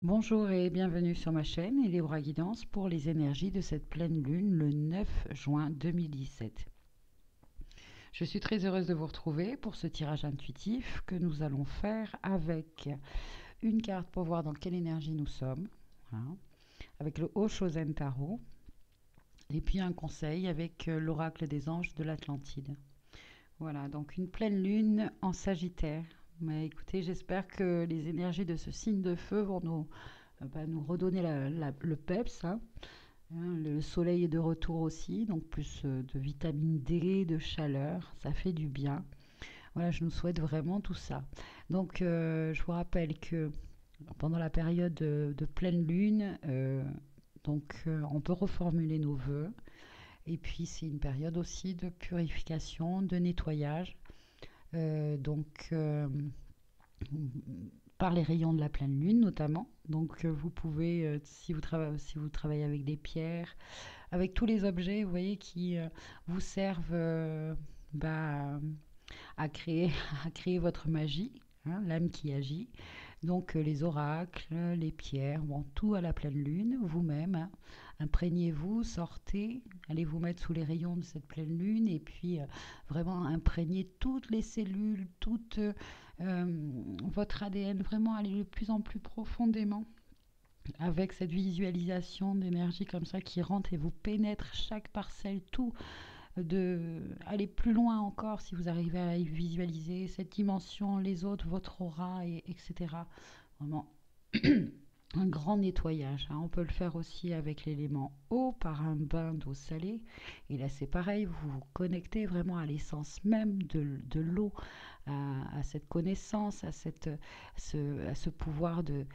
Bonjour et bienvenue sur ma chaîne Eleora Guidance pour les énergies de cette pleine lune le 9 juin 2017. Je suis très heureuse de vous retrouver pour ce tirage intuitif que nous allons faire avec une carte pour voir dans quelle énergie nous sommes, hein, avec le Oshozen Tarot, et puis un conseil avec l'oracle des anges de l'Atlantide. Voilà, donc une pleine lune en Sagittaire. Mais écoutez, j'espère que les énergies de ce signe de feu vont nous redonner le peps, hein. Le soleil est de retour aussi, donc plus de vitamine D, de chaleur, ça fait du bien. Voilà, je nous souhaite vraiment tout ça. Donc, je vous rappelle que pendant la période de pleine lune, on peut reformuler nos vœux. Et puis, c'est une période aussi de purification, de nettoyage. Euh, donc, euh, Par les rayons de la pleine lune notamment. Donc vous pouvez, si vous travaillez avec des pierres, avec tous les objets, vous voyez, qui vous servent bah, à créer, à créer votre magie, hein, l'âme qui agit. Donc les oracles, les pierres, bon, tout à la pleine lune, vous-même, hein. Imprégnez-vous, sortez, allez vous mettre sous les rayons de cette pleine lune et puis vraiment imprégnez toutes les cellules, toute votre ADN, vraiment aller de plus en plus profondément avec cette visualisation d'énergie comme ça qui rentre et vous pénètre chaque parcelle, tout, de aller plus loin encore si vous arrivez à visualiser cette dimension, les autres, votre aura, etc. Vraiment un grand nettoyage, hein. On peut le faire aussi avec l'élément eau par un bain d'eau salée. Et là, c'est pareil, vous vous connectez vraiment à l'essence même de l'eau, à cette connaissance, à ce pouvoir de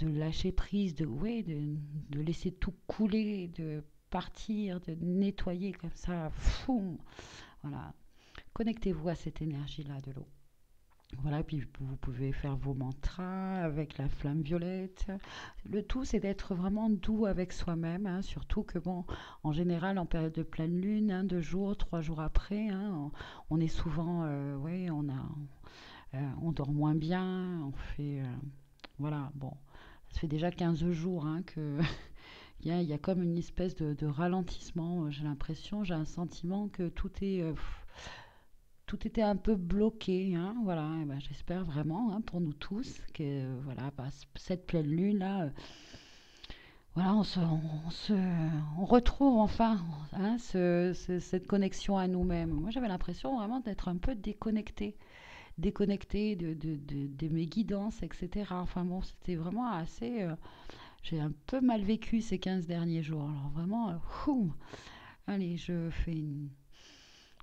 lâcher prise, ouais, de laisser tout couler, de partir, de nettoyer comme ça. Fou, voilà. Connectez-vous à cette énergie-là de l'eau. Voilà, puis vous pouvez faire vos mantras avec la flamme violette. Le tout, c'est d'être vraiment doux avec soi-même, hein, surtout que, bon, en général, en période de pleine lune, hein, 2 jours, 3 jours après, hein, on est souvent, ouais, on dort moins bien, on fait, voilà, bon, ça fait déjà 15 jours hein, que il y a comme une espèce de ralentissement, j'ai l'impression, j'ai un sentiment que tout était un peu bloqué, hein, voilà. Et ben, j'espère vraiment, hein, pour nous tous que voilà, bah, cette pleine lune là, voilà, on retrouve enfin, hein, cette connexion à nous-mêmes. Moi, j'avais l'impression vraiment d'être un peu déconnecté de mes guidances, etc. Enfin bon, c'était vraiment assez. J'ai un peu mal vécu ces 15 derniers jours. Alors vraiment, allez, je fais une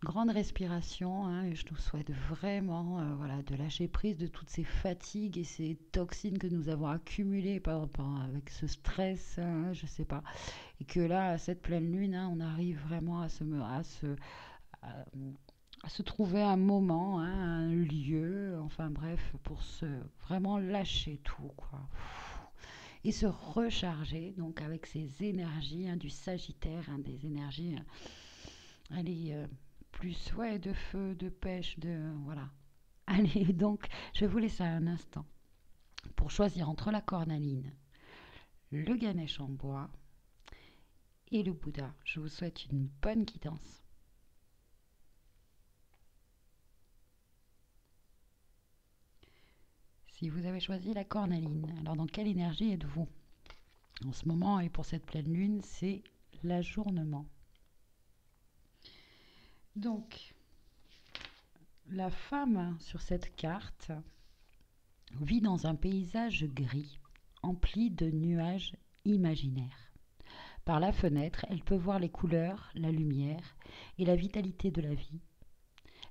grande respiration, hein, et je nous souhaite vraiment voilà, de lâcher prise de toutes ces fatigues et ces toxines que nous avons accumulées avec ce stress, hein, je sais pas. Et que là, à cette pleine lune, hein, on arrive vraiment à, à se trouver un moment, hein, un lieu, enfin bref, pour se vraiment lâcher tout, quoi. Et se recharger donc avec ces énergies, hein, du Sagittaire, hein, des énergies, allez, plus, ouais, de feu, de pêche, de voilà. Allez, donc, je vais vous laisser un instant pour choisir entre la cornaline, le Ganesh en bois et le Bouddha. Je vous souhaite une bonne guidance. Si vous avez choisi la cornaline, alors dans quelle énergie êtes-vous en ce moment? Et pour cette pleine lune, c'est l'ajournement. Donc, la femme sur cette carte vit dans un paysage gris, empli de nuages imaginaires. Par la fenêtre, elle peut voir les couleurs, la lumière et la vitalité de la vie.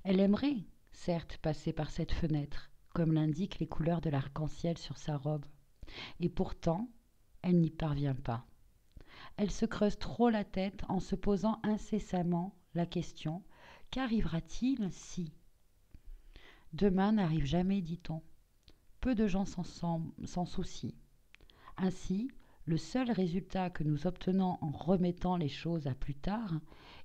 Elle aimerait, certes, passer par cette fenêtre, comme l'indiquent les couleurs de l'arc-en-ciel sur sa robe. Et pourtant, elle n'y parvient pas. Elle se creuse trop la tête en se posant incessamment la question: qu'arrivera-t-il si? Demain n'arrive jamais, dit-on. Peu de gens s'en soucient. Ainsi, le seul résultat que nous obtenons en remettant les choses à plus tard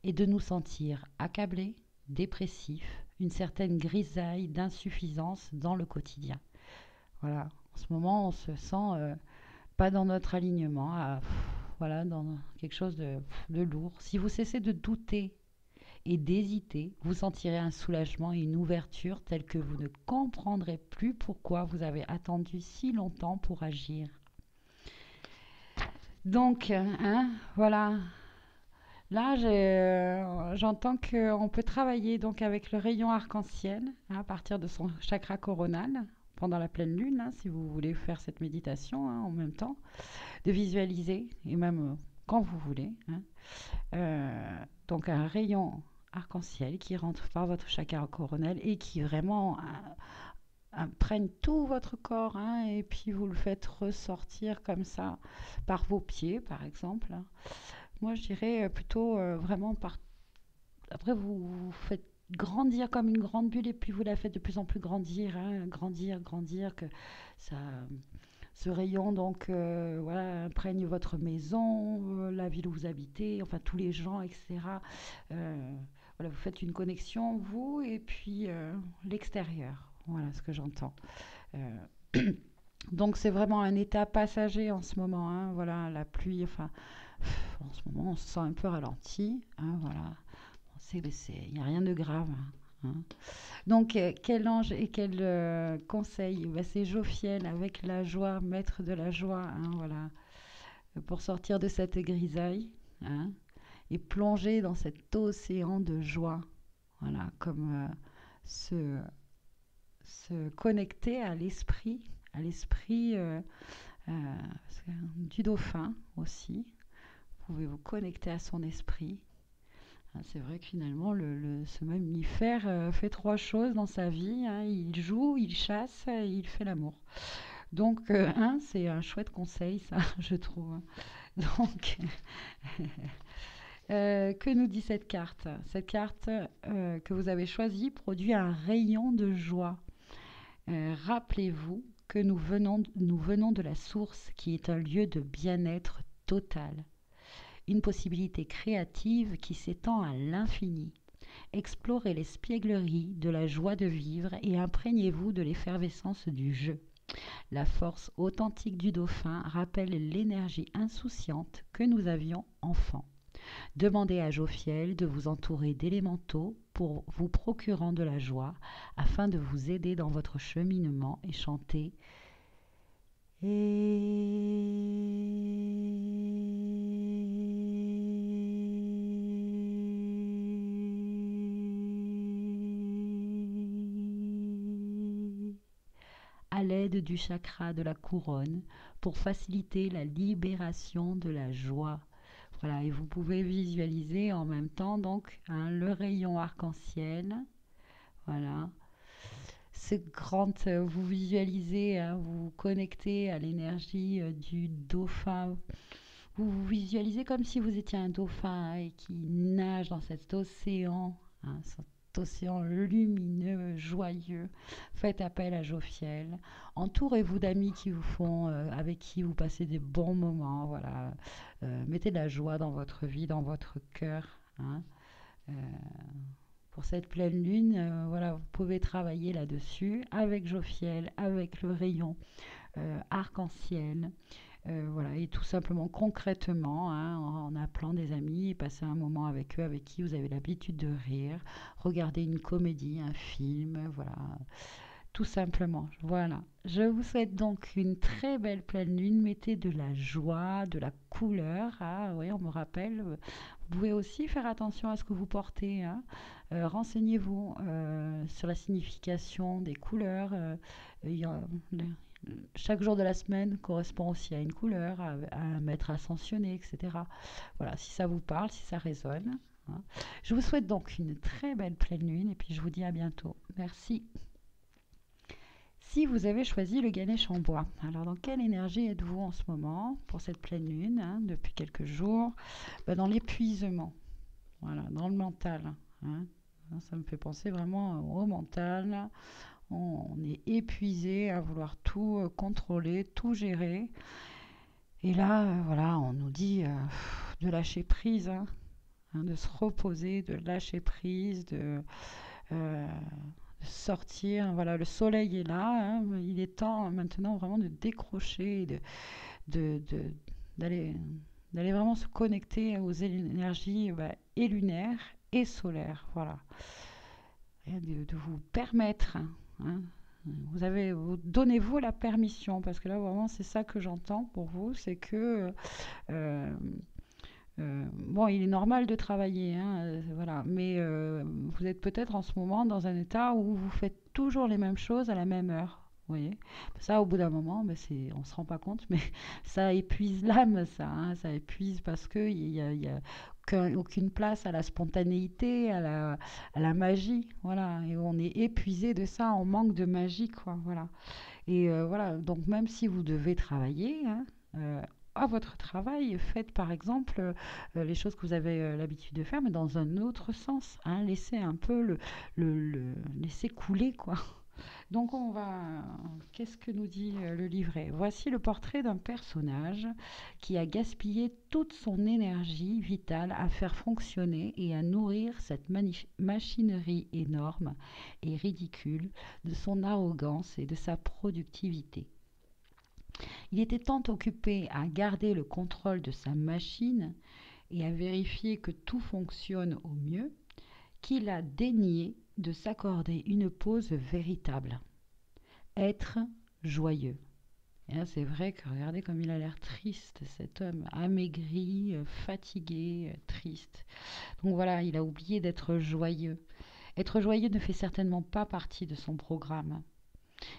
est de nous sentir accablés, dépressifs, une certaine grisaille d'insuffisance dans le quotidien. Voilà. En ce moment, on se sent pas dans notre alignement, voilà, dans quelque chose de lourd. Si vous cessez de douter et d'hésiter, vous sentirez un soulagement et une ouverture telle que vous ne comprendrez plus pourquoi vous avez attendu si longtemps pour agir. Donc, hein, voilà. Là, j'entends qu'on peut travailler donc avec le rayon arc-en-ciel hein, à partir de son chakra coronal pendant la pleine lune, hein, si vous voulez faire cette méditation hein, en même temps, de visualiser et même quand vous voulez. Hein. Donc un rayon arc-en-ciel qui rentre par votre chakra coronal et qui vraiment imprègne tout votre corps hein, et puis vous le faites ressortir comme ça par vos pieds par exemple. Moi je dirais plutôt vraiment par... Après vous faites grandir comme une grande bulle et puis vous la faites de plus en plus grandir, hein, grandir, que ça... Ce rayon donc voilà imprègne votre maison, la ville où vous habitez, enfin tous les gens, etc. Voilà, vous faites une connexion vous et puis l'extérieur. Voilà ce que j'entends. Euh, donc c'est vraiment un état passager en ce moment. Hein, voilà la pluie. Enfin en ce moment on se sent un peu ralenti. Hein, voilà. Il n'y a rien de grave. Hein. Donc, quel ange et quel conseil bah, c'est Jophiel avec la joie, maître de la joie, hein, voilà, pour sortir de cette grisaille hein, et plonger dans cet océan de joie. Voilà, comme se, se connecter à l'esprit euh, du dauphin aussi. Vous pouvez vous connecter à son esprit. C'est vrai que finalement, ce mammifère fait trois choses dans sa vie. Hein. Il joue, il chasse et il fait l'amour. Donc, hein, c'est un chouette conseil, ça, je trouve. Donc, que nous dit cette carte? Cette carte que vous avez choisie produit un rayon de joie. Rappelez-vous que nous venons de la source qui est un lieu de bien-être total. Une possibilité créative qui s'étend à l'infini. Explorez l'espièglerie de la joie de vivre et imprégnez-vous de l'effervescence du jeu. La force authentique du dauphin rappelle l'énergie insouciante que nous avions enfant. Demandez à Jophiel de vous entourer d'élémentaux pour vous procurant de la joie afin de vous aider dans votre cheminement et chantez à l'aide du chakra de la couronne pour faciliter la libération de la joie. Voilà, et vous pouvez visualiser en même temps donc hein, le rayon arc-en-ciel. Voilà. Vous visualisez, hein, vous vous connectez à l'énergie du dauphin. Vous visualisez comme si vous étiez un dauphin hein, et qui nage dans cet océan, hein, cet océan lumineux, joyeux. Faites appel à Jophiel. Entourez-vous d'amis qui vous font, avec qui vous passez des bons moments. Voilà. Mettez de la joie dans votre vie, dans votre cœur. Hein. Euh, pour cette pleine lune, voilà, vous pouvez travailler là-dessus avec Jophiel, avec le rayon arc-en-ciel. Voilà, et tout simplement concrètement, hein, en appelant des amis, passer un moment avec eux avec qui vous avez l'habitude de rire, regarder une comédie, un film, voilà, tout simplement. Voilà. Je vous souhaite donc une très belle pleine lune. Mettez de la joie, de la couleur. Ah oui, on me rappelle. Vous pouvez aussi faire attention à ce que vous portez. Hein. Renseignez-vous sur la signification des couleurs. Y a, chaque jour de la semaine correspond aussi à une couleur, à un maître ascensionné, etc. Voilà, si ça vous parle, si ça résonne. Hein. Je vous souhaite donc une très belle pleine lune et puis je vous dis à bientôt. Merci. Si vous avez choisi le Ganesh en bois, alors dans quelle énergie êtes-vous en ce moment pour cette pleine lune hein, depuis quelques jours Dans l'épuisement, voilà, dans le mental. Hein. Ça me fait penser vraiment au mental. On est épuisé à vouloir tout contrôler, tout gérer. Et là, voilà, on nous dit de lâcher prise, hein, de se reposer, de lâcher prise, euh, sortir. Voilà, le soleil est là, hein. Il est temps maintenant vraiment de décrocher, de, de- d'aller, d'aller vraiment se connecter aux énergies et lunaires et solaires. Voilà. Et de vous permettre, hein, donnez-vous la permission, parce que là vraiment c'est ça que j'entends pour vous, c'est que euh, bon, il est normal de travailler, hein, voilà, mais vous êtes peut-être en ce moment dans un état où vous faites toujours les mêmes choses à la même heure. Vous voyez, ça au bout d'un moment, ben, on se rend pas compte, mais ça épuise l'âme, ça, hein, ça épuise parce que il y a aucune place à la spontanéité, à la magie, voilà, et on est épuisé de ça, on manque de magie, quoi, voilà. Et voilà, donc même si vous devez travailler, hein, à votre travail, faites par exemple les choses que vous avez l'habitude de faire, mais dans un autre sens, hein, laissez un peu laissez couler, quoi. Donc on va... Qu'est-ce que nous dit le livret? Voici le portrait d'un personnage qui a gaspillé toute son énergie vitale à faire fonctionner et à nourrir cette machinerie énorme et ridicule de son arrogance et de sa productivité. Il était tant occupé à garder le contrôle de sa machine et à vérifier que tout fonctionne au mieux qu'il a daigné de s'accorder une pause véritable. Être joyeux. Et là, c'est vrai que regardez comme il a l'air triste, cet homme, amaigri, fatigué, triste. Donc voilà, il a oublié d'être joyeux. Être joyeux ne fait certainement pas partie de son programme.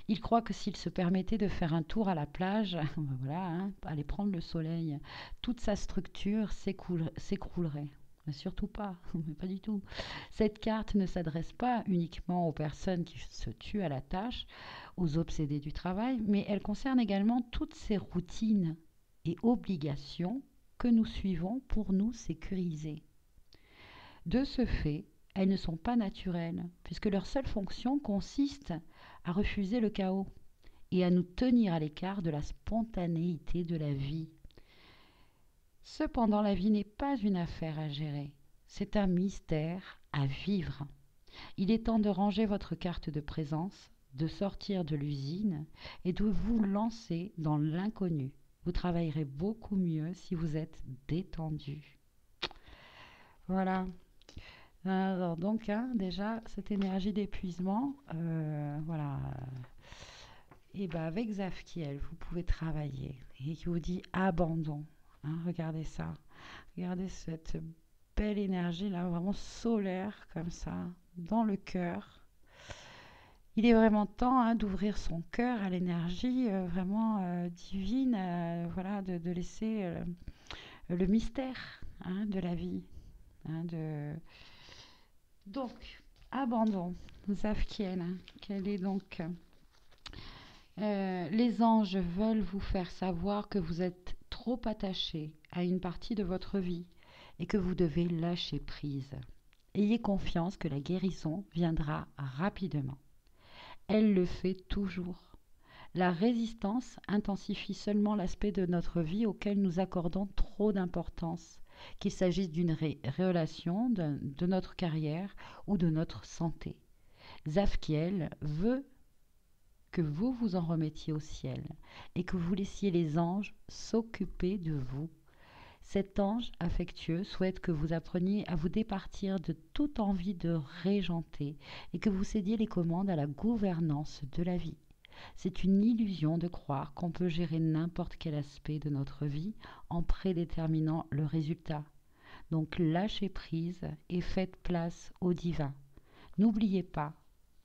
Il croit que s'il se permettait de faire un tour à la plage, voilà, hein, aller prendre le soleil, toute sa structure s'écroulerait. Mais surtout pas, mais pas du tout. Cette carte ne s'adresse pas uniquement aux personnes qui se tuent à la tâche, aux obsédés du travail, mais elle concerne également toutes ces routines et obligations que nous suivons pour nous sécuriser. De ce fait, elles ne sont pas naturelles, puisque leur seule fonction consiste à refuser le chaos et à nous tenir à l'écart de la spontanéité de la vie. Cependant, la vie n'est pas une affaire à gérer, c'est un mystère à vivre. Il est temps de ranger votre carte de présence, de sortir de l'usine et de vous lancer dans l'inconnu. Vous travaillerez beaucoup mieux si vous êtes détendu. Voilà. Alors donc, hein, déjà, cette énergie d'épuisement, voilà. Et ben avec Zafkiel, vous pouvez travailler. Et qui vous dit abandon. Hein, regardez ça. Regardez cette belle énergie là, vraiment solaire comme ça, dans le cœur. Il est vraiment temps, hein, d'ouvrir son cœur à l'énergie vraiment divine, voilà, de laisser le mystère, hein, de la vie. Hein, Donc, abandon, Zafkiel, hein, quel est donc les anges veulent vous faire savoir que vous êtes trop attaché à une partie de votre vie et que vous devez lâcher prise. Ayez confiance que la guérison viendra rapidement. Elle le fait toujours. La résistance intensifie seulement l'aspect de notre vie auquel nous accordons trop d'importance, qu'il s'agisse d'une relation, de notre carrière ou de notre santé. Zafkiel veut que vous vous en remettiez au ciel et que vous laissiez les anges s'occuper de vous. Cet ange affectueux souhaite que vous appreniez à vous départir de toute envie de régenter et que vous cédiez les commandes à la gouvernance de la vie. C'est une illusion de croire qu'on peut gérer n'importe quel aspect de notre vie en prédéterminant le résultat. Donc lâchez prise et faites place au divin. N'oubliez pas,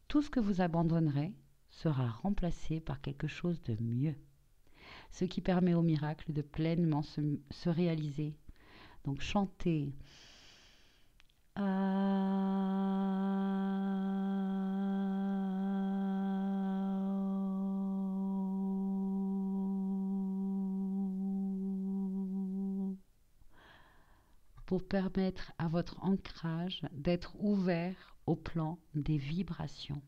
tout ce que vous abandonnerez sera remplacé par quelque chose de mieux, ce qui permet au miracle de pleinement se réaliser. Donc chantez pour permettre à votre ancrage d'être ouvert au plan des vibrations.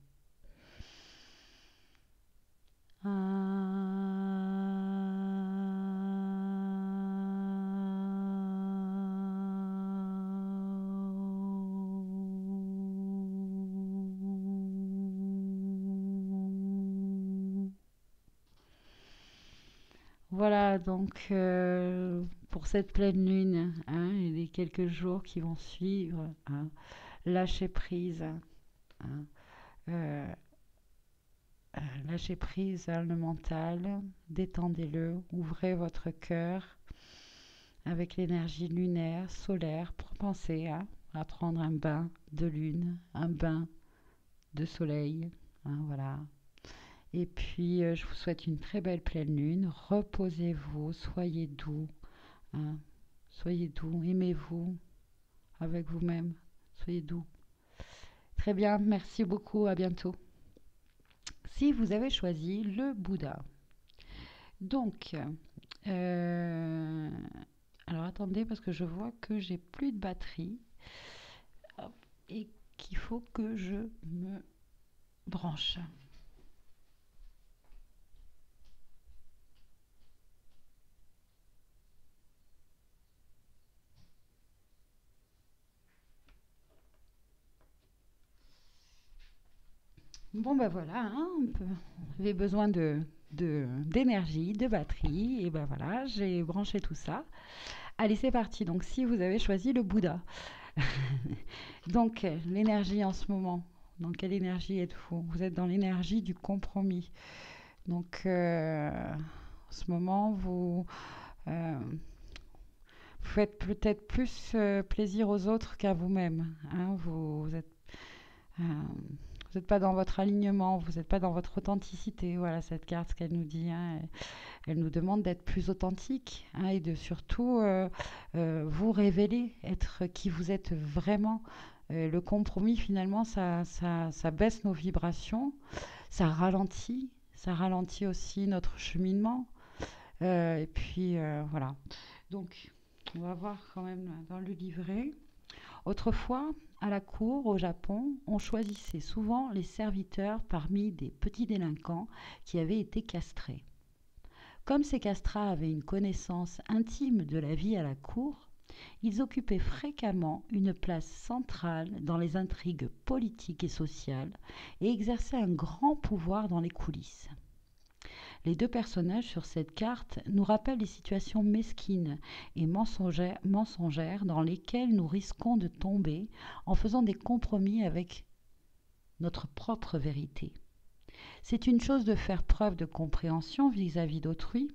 Voilà, donc pour cette pleine lune, hein, et les quelques jours qui vont suivre, hein, lâchez prise, hein, euh, lâchez prise, hein, le mental, détendez-le, ouvrez votre cœur avec l'énergie lunaire, solaire, pour penser à prendre un bain de lune, un bain de soleil, hein, voilà. Et puis, je vous souhaite une très belle pleine lune. Reposez-vous, soyez doux, hein. Soyez doux, aimez-vous avec vous-même. Soyez doux. Très bien, merci beaucoup, à bientôt. Si vous avez choisi le Bouddha, donc, euh, alors attendez parce que je vois que j'ai plus de batterie. Hop, et qu'il faut que je me branche. Bon ben voilà, hein, on avait besoin d'énergie, de batterie, et ben voilà, j'ai branché tout ça. Allez, c'est parti. Donc, si vous avez choisi le Bouddha, donc l'énergie en ce moment, dans quelle énergie êtes-vous? Vous êtes dans l'énergie du compromis. Donc, en ce moment, euh, vous faites peut-être plus plaisir aux autres qu'à vous-même, hein. Vous êtes euh, vous n'êtes pas dans votre alignement, vous n'êtes pas dans votre authenticité. Voilà cette carte, ce qu'elle nous dit, hein. Elle nous demande d'être plus authentique, hein, et de surtout vous révéler, être qui vous êtes vraiment. Le compromis, finalement, ça baisse nos vibrations, ça ralentit aussi notre cheminement. Et puis, voilà. Donc, on va voir quand même dans le livret. Autrefois, à la cour au Japon, on choisissait souvent les serviteurs parmi des petits délinquants qui avaient été castrés. Comme ces castrats avaient une connaissance intime de la vie à la cour, ils occupaient fréquemment une place centrale dans les intrigues politiques et sociales et exerçaient un grand pouvoir dans les coulisses. Les deux personnages sur cette carte nous rappellent les situations mesquines et mensongères dans lesquelles nous risquons de tomber en faisant des compromis avec notre propre vérité. C'est une chose de faire preuve de compréhension vis-à-vis d'autrui,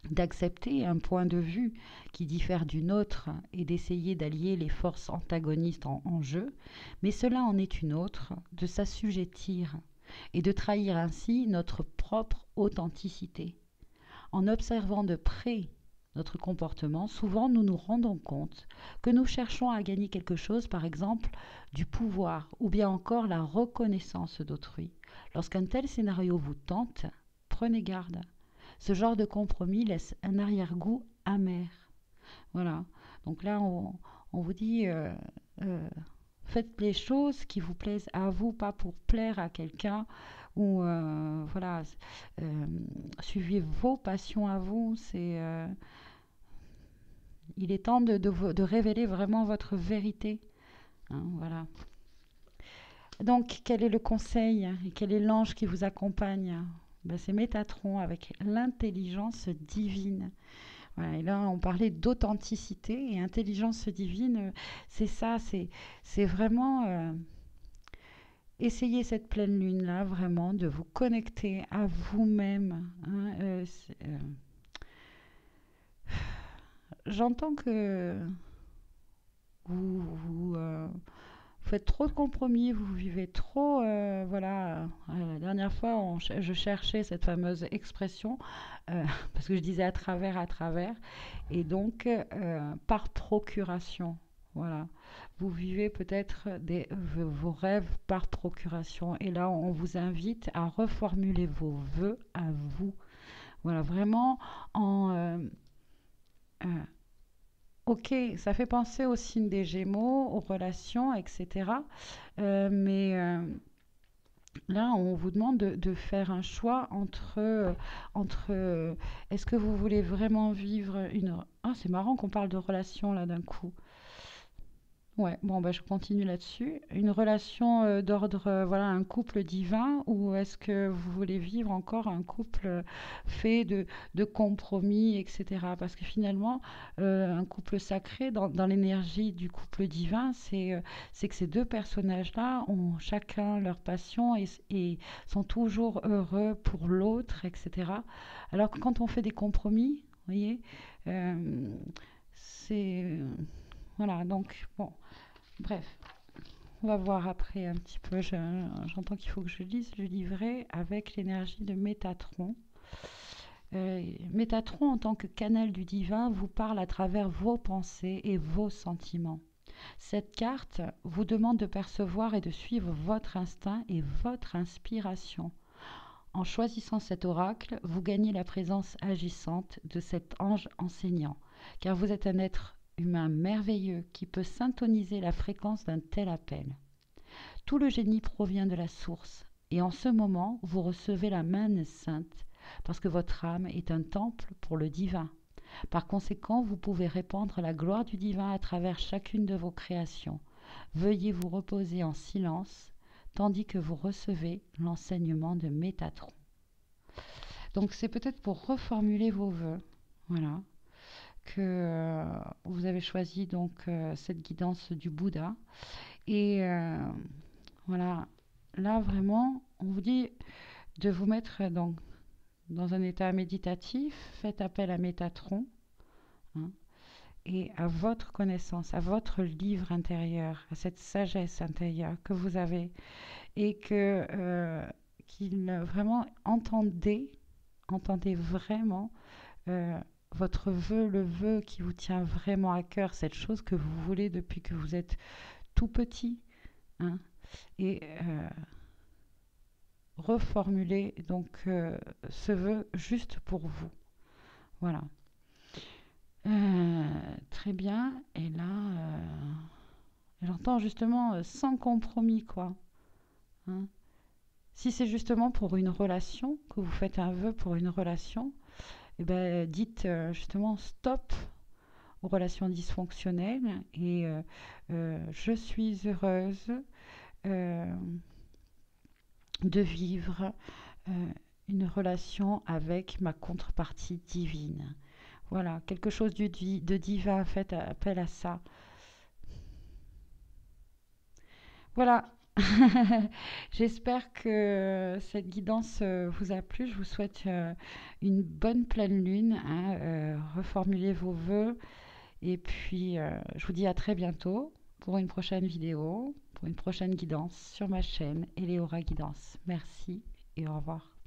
d'accepter un point de vue qui diffère du nôtre et d'essayer d'allier les forces antagonistes en jeu, mais cela en est une autre de s'assujettir et de trahir ainsi notre propre authenticité. En observant de près notre comportement, souvent nous nous rendons compte que nous cherchons à gagner quelque chose, par exemple du pouvoir ou bien encore la reconnaissance d'autrui. Lorsqu'un tel scénario vous tente, prenez garde. Ce genre de compromis laisse un arrière-goût amer. Voilà. Donc là, on vous dit, faites les choses qui vous plaisent à vous, pas pour plaire à quelqu'un. Ou voilà, euh, suivez vos passions à vous. Il est temps de révéler vraiment votre vérité, hein, voilà. Donc, quel est le conseil et quel est l'ange qui vous accompagne? Ben, c'est Métatron avec l'intelligence divine. Voilà, et là, on parlait d'authenticité et intelligence divine. C'est ça, c'est vraiment essayer cette pleine lune-là, vraiment, de vous connecter à vous-même, hein. J'entends que vous faites trop de compromis, vous vivez trop. Voilà, la dernière fois, je cherchais cette fameuse expression parce que je disais à travers, et donc par procuration. Voilà, vous vivez peut-être vos rêves par procuration, et là, on vous invite à reformuler vos vœux à vous. Voilà, vraiment en euh, ok, ça fait penser au signe des Gémeaux, aux relations, etc. Mais là, on vous demande de faire un choix entre est-ce que vous voulez vraiment vivre une... Ah, c'est marrant qu'on parle de relations là d'un coup. Ouais, bon, bah, je continue là-dessus. Une relation d'ordre, voilà, un couple divin, ou est-ce que vous voulez vivre encore un couple fait de compromis, etc. Parce que finalement, un couple sacré, dans l'énergie du couple divin, c'est que ces deux personnages-là ont chacun leur passion et sont toujours heureux pour l'autre, etc. Alors que quand on fait des compromis, vous voyez, euh, c'est... Voilà, donc bon. Bref, on va voir après un petit peu. J'entends qu'il faut que je lise le livret avec l'énergie de Métatron. Métatron, en tant que canal du divin, vous parle à travers vos pensées et vos sentiments. Cette carte vous demande de percevoir et de suivre votre instinct et votre inspiration. En choisissant cet oracle, vous gagnez la présence agissante de cet ange enseignant, car vous êtes un être humain merveilleux qui peut syntoniser la fréquence d'un tel appel. Tout le génie provient de la source, et en ce moment, vous recevez la manne sainte, parce que votre âme est un temple pour le divin. Par conséquent, vous pouvez répandre la gloire du divin à travers chacune de vos créations. Veuillez vous reposer en silence, tandis que vous recevez l'enseignement de Métatron. Donc c'est peut-être pour reformuler vos vœux, voilà, que vous avez choisi donc cette guidance du Bouddha. Et voilà, là vraiment, on vous dit de vous mettre dans un état méditatif, faites appel à Métatron, hein, et à votre connaissance, à votre livre intérieur, à cette sagesse intérieure que vous avez, et qu'il vraiment entendez vraiment votre vœu, le vœu qui vous tient vraiment à cœur, cette chose que vous voulez depuis que vous êtes tout petit, hein, et reformuler donc ce vœu juste pour vous. Voilà. Très bien. Et là, j'entends justement sans compromis, quoi. Hein. Si c'est justement pour une relation, que vous faites un vœu pour une relation, eh ben, dites justement stop aux relations dysfonctionnelles et je suis heureuse euh, de vivre une relation avec ma contrepartie divine. Voilà, quelque chose de divin, faites appel à ça. Voilà. J'espère que cette guidance vous a plu. Je vous souhaite une bonne pleine lune, hein, reformulez vos vœux et puis je vous dis à très bientôt pour une prochaine vidéo, pour une prochaine guidance sur ma chaîne Eleora Guidance. Merci et au revoir.